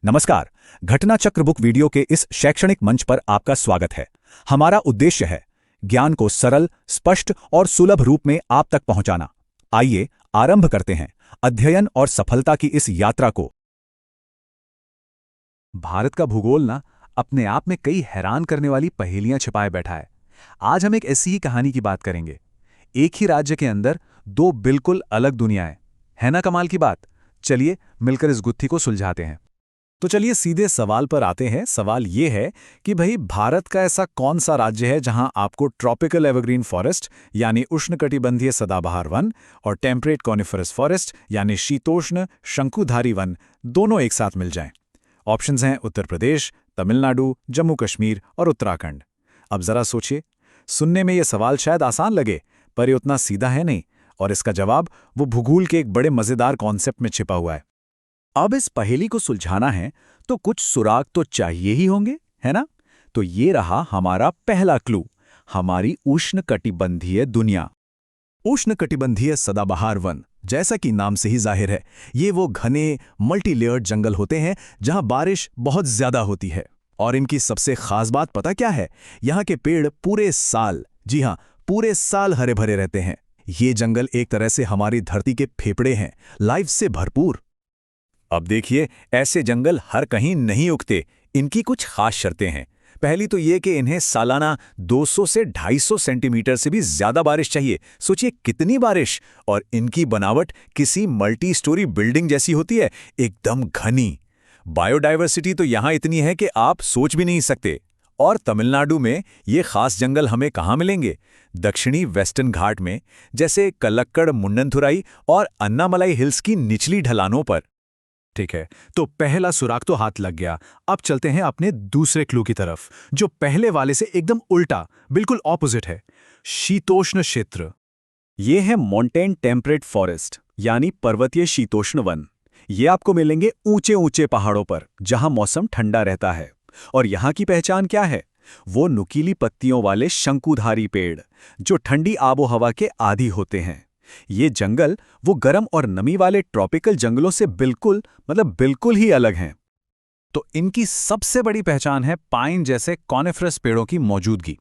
नमस्कार। घटना चक्र बुक वीडियो के इस शैक्षणिक मंच पर आपका स्वागत है। हमारा उद्देश्य है ज्ञान को सरल, स्पष्ट और सुलभ रूप में आप तक पहुंचाना। आइए आरंभ करते हैं अध्ययन और सफलता की इस यात्रा को। भारत का भूगोल ना अपने आप में कई हैरान करने वाली पहेलियां छिपाए बैठा है। आज हम एक ऐसी ही कहानी की बात करेंगे। एक ही राज्य के अंदर दो बिल्कुल अलग दुनियाएं। है ना कमाल की बात? चलिए मिलकर इस गुत्थी को सुलझाते हैं। तो चलिए सीधे सवाल पर आते हैं। सवाल ये है कि भाई भारत का ऐसा कौन सा राज्य है जहां आपको ट्रॉपिकल एवरग्रीन फॉरेस्ट यानी उष्णकटिबंधीय सदाबहार वन और टेम्परेट कॉनिफरस फॉरेस्ट यानी शीतोष्ण शंकुधारी वन दोनों एक साथ मिल जाएं। ऑप्शंस हैं उत्तर प्रदेश, तमिलनाडु, जम्मू कश्मीर और उत्तराखंड। अब जरा सोचिए, सुनने में यह सवाल शायद आसान लगे, पर यह उतना सीधा है नहीं, और इसका जवाब वो भूगोल के एक बड़े मजेदार कॉन्सेप्ट में छिपा हुआ है। अब इस पहेली को सुलझाना है तो कुछ सुराग तो चाहिए ही होंगे, है ना? तो ये रहा हमारा पहला क्लू, हमारी उष्णकटिबंधीय दुनिया। उष्णकटिबंधीय सदाबहार वन, जैसा कि नाम से ही जाहिर है, ये वो घने मल्टीलेयर्ड जंगल होते हैं जहां बारिश बहुत ज्यादा होती है। और इनकी सबसे खास बात पता क्या है? यहाँ के पेड़ पूरे साल, जी हां, पूरे साल हरे भरे रहते हैं। ये जंगल एक तरह से हमारी धरती के फेफड़े हैं, लाइफ से भरपूर। अब देखिए, ऐसे जंगल हर कहीं नहीं उगते। इनकी कुछ खास शर्तें हैं। पहली तो ये कि इन्हें सालाना 200 से 250 सेंटीमीटर से भी ज्यादा बारिश चाहिए। सोचिए कितनी बारिश! और इनकी बनावट किसी मल्टी स्टोरी बिल्डिंग जैसी होती है, एकदम घनी। बायोडायवर्सिटी तो यहाँ इतनी है कि आप सोच भी नहीं सकते। और तमिलनाडु में ये खास जंगल हमें कहाँ मिलेंगे? दक्षिणी वेस्टर्न घाट में, जैसे कल्लक्कड़ मुंडनथुराई और अन्नामलाई हिल्स की निचली ढलानों पर। ठीक है, तो पहला सुराग तो हाथ लग गया। अब चलते हैं अपने दूसरे क्लू की तरफ, जो पहले वाले से एकदम उल्टा, बिल्कुल ऑपोजिट है। शीतोष्ण क्षेत्र। ये है मॉन्टेन टेम्परेट फॉरेस्ट यानी पर्वतीय शीतोष्ण वन। ये आपको मिलेंगे ऊंचे ऊंचे पहाड़ों पर, जहां मौसम ठंडा रहता है। और यहां की पहचान क्या है? वो नुकीली पत्तियों वाले शंकुधारी पेड़, जो ठंडी आबोहवा के आदी होते हैं। ये जंगल वो गर्म और नमी वाले ट्रॉपिकल जंगलों से बिल्कुल ही अलग हैं। तो इनकी सबसे बड़ी पहचान है पाइन जैसे कॉनिफरस पेड़ों की मौजूदगी।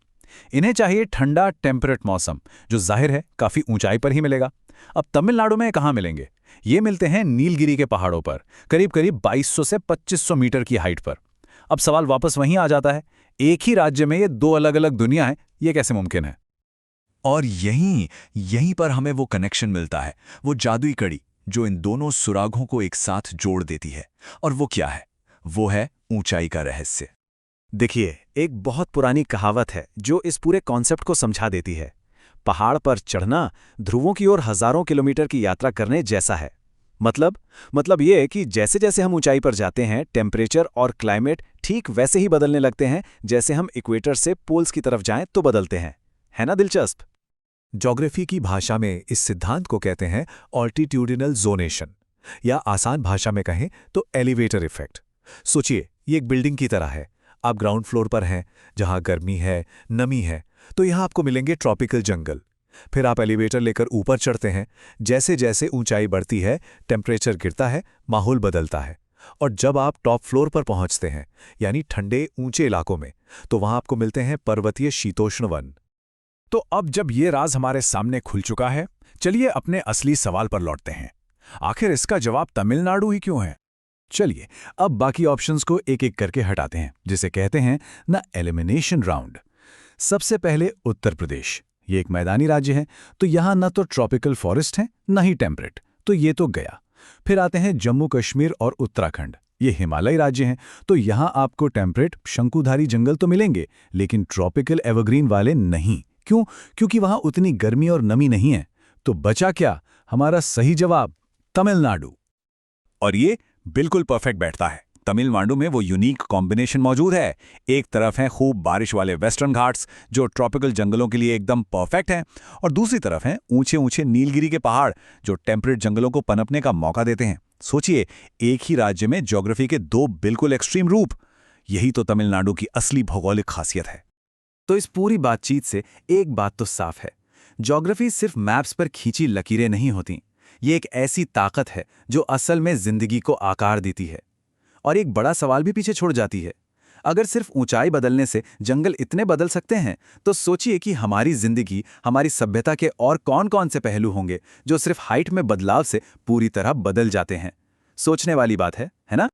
इन्हें चाहिए ठंडा टेम्परेट मौसम, जो जाहिर है काफी ऊंचाई पर ही मिलेगा। अब तमिलनाडु में कहाँ मिलेंगे? ये मिलते हैं नीलगिरी के पहाड़ों पर, करीब करीब 2200 से 2500 मीटर की हाइट पर। अब सवाल वापस वहीं आ जाता है, एक ही राज्य में ये दो अलग अलग दुनिया है, ये कैसे मुमकिन है? और यहीं पर हमें वो कनेक्शन मिलता है, वो जादुई कड़ी जो इन दोनों सुरागों को एक साथ जोड़ देती है। और वो क्या है? वो है ऊंचाई का रहस्य। देखिए, एक बहुत पुरानी कहावत है जो इस पूरे कॉन्सेप्ट को समझा देती है। पहाड़ पर चढ़ना ध्रुवों की ओर हजारों किलोमीटर की यात्रा करने जैसा है। मतलब ये है कि जैसे जैसे हम ऊंचाई पर जाते हैं, टेम्परेचर और क्लाइमेट ठीक वैसे ही बदलने लगते हैं जैसे हम इक्वेटर से पोल्स की तरफ जाएं तो बदलते हैं। है ना दिलचस्प? ज्योग्राफी की भाषा में इस सिद्धांत को कहते हैं ऑल्टीट्यूडिनल जोनेशन, या आसान भाषा में कहें तो एलिवेटर इफेक्ट। सोचिए, ये एक बिल्डिंग की तरह है। आप ग्राउंड फ्लोर पर हैं, जहां गर्मी है, नमी है, तो यहां आपको मिलेंगे ट्रॉपिकल जंगल। फिर आप एलिवेटर लेकर ऊपर चढ़ते हैं। जैसे जैसे ऊंचाई बढ़ती है, टेम्परेचर गिरता है, माहौल बदलता है। और जब आप टॉप फ्लोर पर पहुंचते हैं, यानी ठंडे ऊंचे इलाकों में, तो वहां आपको मिलते हैं पर्वतीय शीतोष्ण वन। तो अब जब ये राज हमारे सामने खुल चुका है, चलिए अपने असली सवाल पर लौटते हैं। आखिर इसका जवाब तमिलनाडु ही क्यों है? चलिए अब बाकी ऑप्शंस को एक एक करके हटाते हैं, जिसे कहते हैं ना एलिमिनेशन राउंड। सबसे पहले उत्तर प्रदेश। ये एक मैदानी राज्य है, तो यहां ना तो ट्रॉपिकल फॉरेस्ट है, ना ही टेम्परेट, तो ये तो गया। फिर आते हैं जम्मू कश्मीर और उत्तराखंड। ये हिमालयी राज्य हैं, तो यहां आपको टेम्परेट शंकुधारी जंगल तो मिलेंगे, लेकिन ट्रॉपिकल एवरग्रीन वाले नहीं। क्यों? क्योंकि वहां उतनी गर्मी और नमी नहीं है। तो बचा क्या? हमारा सही जवाब तमिलनाडु। और ये बिल्कुल परफेक्ट बैठता है। तमिलनाडु में वो यूनिक कॉम्बिनेशन मौजूद है। एक तरफ हैं खूब बारिश वाले वेस्टर्न घाट्स, जो ट्रॉपिकल जंगलों के लिए एकदम परफेक्ट हैं, और दूसरी तरफ हैं ऊंचे ऊंचे नीलगिरी के पहाड़, जो टेम्परेट जंगलों को पनपने का मौका देते हैं। सोचिए, एक ही राज्य में ज्योग्राफी के दो बिल्कुल एक्सट्रीम रूप। यही तो तमिलनाडु की असली भौगोलिक खासियत है। तो इस पूरी बातचीत से एक बात तो साफ है, ज्योग्राफी सिर्फ मैप्स पर खींची लकीरें नहीं होती। ये एक ऐसी ताकत है जो असल में जिंदगी को आकार देती है। और एक बड़ा सवाल भी पीछे छोड़ जाती है। अगर सिर्फ ऊंचाई बदलने से जंगल इतने बदल सकते हैं, तो सोचिए कि हमारी जिंदगी, हमारी सभ्यता के और कौन-कौन से पहलू होंगे जो सिर्फ हाइट में बदलाव से पूरी तरह बदल जाते हैं। सोचने वाली बात है ना?